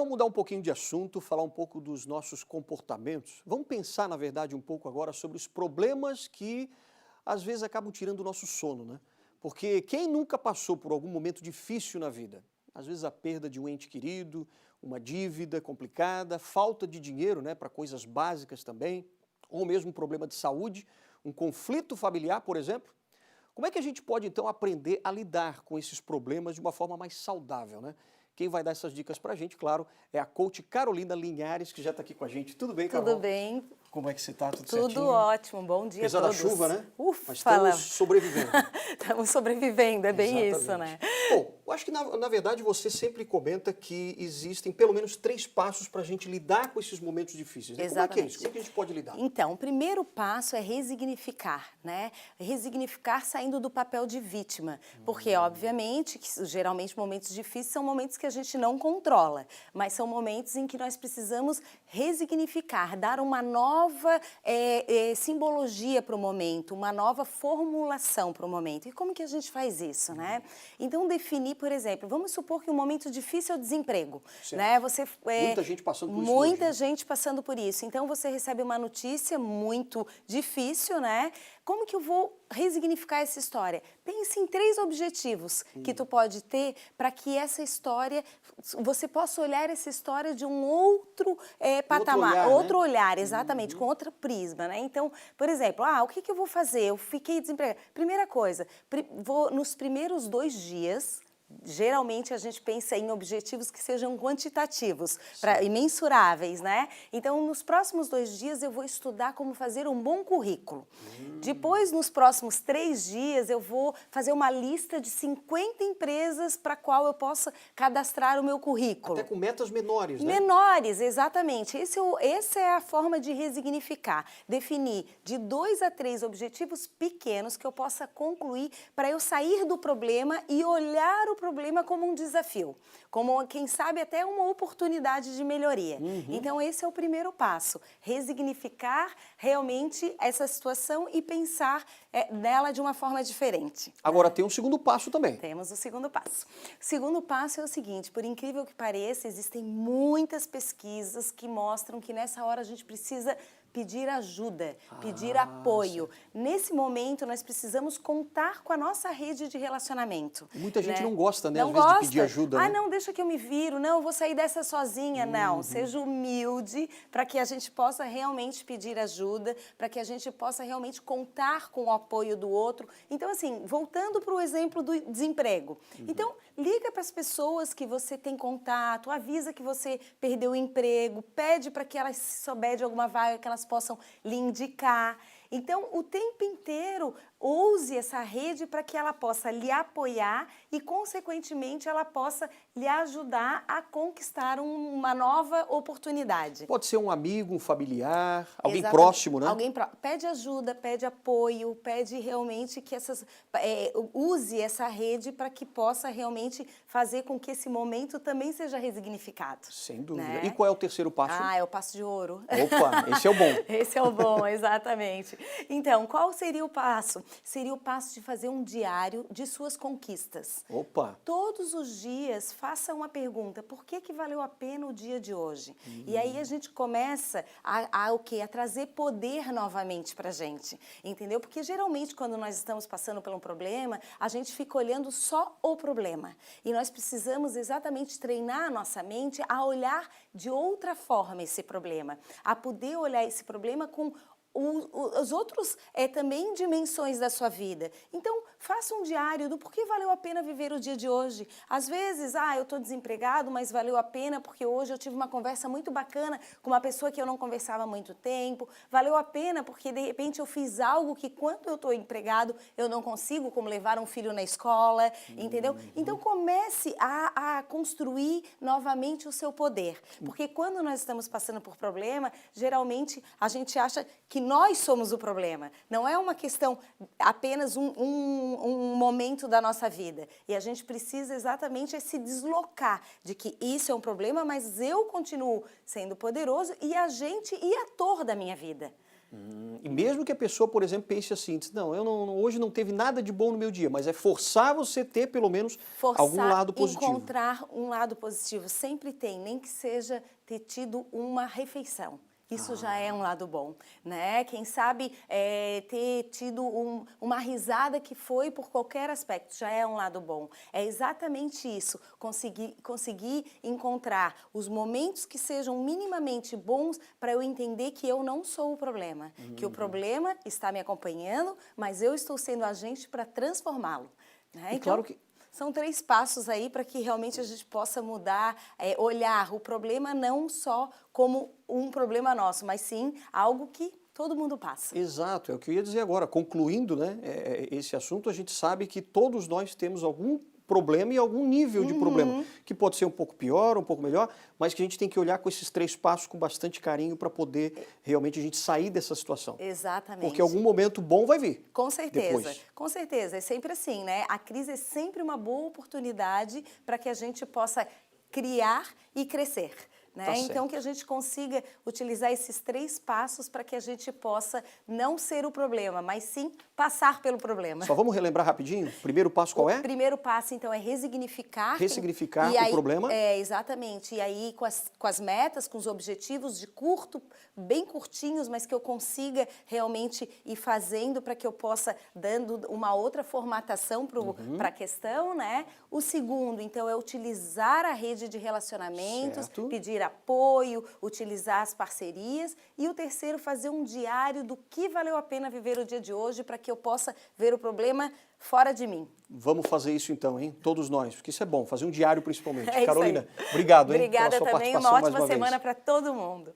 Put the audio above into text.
vamos mudar um pouquinho de assunto, falar um pouco dos nossos comportamentos. Vamos pensar, na verdade, um pouco agora sobre os problemas que às vezes acabam tirando o nosso sono, né? Porque quem nunca passou por algum momento difícil na vida? Às vezes a perda de um ente querido, uma dívida complicada, falta de dinheiro, né, para coisas básicas também, ou mesmo um problema de saúde, um conflito familiar, por exemplo. Como é que a gente pode, então, aprender a lidar com esses problemas de uma forma mais saudável, né? Quem vai dar essas dicas pra gente, claro, é a coach Carolina Linhares, que já está aqui com a gente. Tudo bem, Carol? Tudo bem. Como é que você está? Tudo Tudo certinho? ótimo. Bom dia a Apesar da todos. chuva, né? Ufa, Mas estamos sobrevivendo. Estamos sobrevivendo, é bem Exatamente. isso, né? Bom, eu acho que na verdade você sempre comenta que existem pelo menos 3 passos para a gente lidar com esses momentos difíceis, né? Como é que é isso? Como é que a gente pode lidar? Então, o primeiro passo é resignificar, né? Resignificar saindo do papel de vítima. Porque, obviamente, que geralmente momentos difíceis são momentos que a gente não controla, mas são momentos em que nós precisamos resignificar, dar uma nova simbologia para o momento, uma nova formulação para o momento. E como que a gente faz isso, né? Então, definir, por exemplo, vamos supor que um momento difícil é o desemprego, né? Muita gente passando por isso Muita hoje, né? gente passando por isso. Então, você recebe uma notícia muito difícil, né? Como que eu vou resignificar essa história? Pense em 3 objetivos que tu pode ter para que essa história, você possa olhar essa história de um outro patamar, outro olhar, exatamente, com outro prisma, né? Então, por exemplo, o que eu vou fazer? Eu fiquei desempregada. Primeira coisa, nos primeiros 2 dias, geralmente a gente pensa em objetivos que sejam quantitativos e mensuráveis, né? Então, nos próximos 2 dias eu vou estudar como fazer um bom currículo. Depois, nos próximos 3 dias, eu vou fazer uma lista de 50 empresas para qual eu possa cadastrar o meu currículo. Até com metas menores, né? Menores, exatamente. Essa é a forma de resignificar. Definir de 2 a 3 objetivos pequenos que eu possa concluir para eu sair do problema e olhar o problema como um desafio, como, quem sabe, até uma oportunidade de melhoria. Então, esse é o primeiro passo, resignificar realmente essa situação e pensar nela de uma forma diferente. Agora, tem um segundo passo também. Temos o segundo passo. O segundo passo é o seguinte, por incrível que pareça, existem muitas pesquisas que mostram que nessa hora a gente precisa pedir ajuda, pedir apoio. Nesse momento, nós precisamos contar com a nossa rede de relacionamento. Muita gente não gosta, né, não às vezes, gosta. de pedir ajuda. Ah, né? não, deixa que eu me viro, não, eu vou sair dessa sozinha. Não, seja humilde para que a gente possa realmente pedir ajuda, para que a gente possa realmente contar com o apoio do outro. Então, assim, voltando para o exemplo do desemprego. Então, liga para as pessoas que você tem contato, avisa que você perdeu o emprego, pede para que elas, se souber de alguma vaga, que elas possam lhe indicar. Então, o tempo inteiro, use essa rede para que ela possa lhe apoiar e, consequentemente, ela possa lhe ajudar a conquistar uma nova oportunidade. Pode ser um amigo, um familiar, alguém Exatamente. próximo, né? Pede ajuda, pede apoio, pede realmente que use essa rede para que possa realmente fazer com que esse momento também seja resignificado. Sem dúvida. Né? E qual é o terceiro passo? É o passo de ouro. Opa, esse é o bom. Esse é o bom, exatamente. Então, qual seria o passo? Seria o passo de fazer um diário de suas conquistas. Opa! Todos os dias, faça uma pergunta, por que valeu a pena o dia de hoje? E aí a gente começa a trazer poder novamente pra gente, entendeu? Porque geralmente quando nós estamos passando por um problema, a gente fica olhando só o problema. E nós precisamos exatamente treinar a nossa mente a olhar de outra forma esse problema, a poder olhar esse problema com os outros também dimensões da sua vida. Então, faça um diário do porquê valeu a pena viver o dia de hoje. Às vezes, eu estou desempregado, mas valeu a pena porque hoje eu tive uma conversa muito bacana com uma pessoa que eu não conversava há muito tempo. Valeu a pena porque, de repente, eu fiz algo que, quando eu estou empregado, eu não consigo, como levar um filho na escola, entendeu? Então, comece a construir novamente o seu poder. Porque quando nós estamos passando por problema, geralmente a gente acha que nós somos o problema. Não é uma questão apenas um momento da nossa vida. E a gente precisa exatamente se deslocar de que isso é um problema, mas eu continuo sendo poderoso e agente e ator da minha vida. E mesmo que a pessoa, por exemplo, pense assim, diz, não, hoje não teve nada de bom no meu dia, mas é forçar você ter pelo menos algum lado positivo. Encontrar um lado positivo, sempre tem, nem que seja ter tido uma refeição. Isso já é um lado bom, né? Quem sabe ter tido uma risada que foi por qualquer aspecto, já é um lado bom. É exatamente isso, conseguir encontrar os momentos que sejam minimamente bons para eu entender que eu não sou o problema, que o problema está me acompanhando, mas eu estou sendo agente para transformá-lo. Né? E Então, claro que... São 3 passos aí para que realmente a gente possa mudar, olhar o problema não só como um problema nosso, mas sim algo que todo mundo passa. Exato, é o que eu ia dizer agora. Concluindo, né, esse assunto, a gente sabe que todos nós temos algum problema e algum nível de problema, que pode ser um pouco pior, um pouco melhor, mas que a gente tem que olhar com esses 3 passos com bastante carinho para poder realmente a gente sair dessa situação. Exatamente. Porque algum momento bom vai vir. Com certeza, depois. Com certeza. É sempre assim, né? A crise é sempre uma boa oportunidade para que a gente possa criar e crescer. Né? Tá Então, que a gente consiga utilizar esses 3 passos para que a gente possa não ser o problema, mas sim passar pelo problema. Só vamos relembrar rapidinho? O primeiro passo qual é? O primeiro passo, então, é resignificar. Ressignificar o problema. Exatamente. E aí, com as metas, com os objetivos de curto, bem curtinhos, mas que eu consiga realmente ir fazendo para que eu possa dando uma outra formatação para a questão, né? O segundo, então, é utilizar a rede de relacionamentos, certo. Pedir apoio, utilizar as parcerias. E o terceiro, fazer um diário do que valeu a pena viver o dia de hoje para que eu possa ver o problema fora de mim. Vamos fazer isso então, hein? Todos nós, porque isso é bom, fazer um diário principalmente. É Carolina, obrigado, hein? Obrigada pela sua também, participação uma mais ótima vez. semana para todo mundo.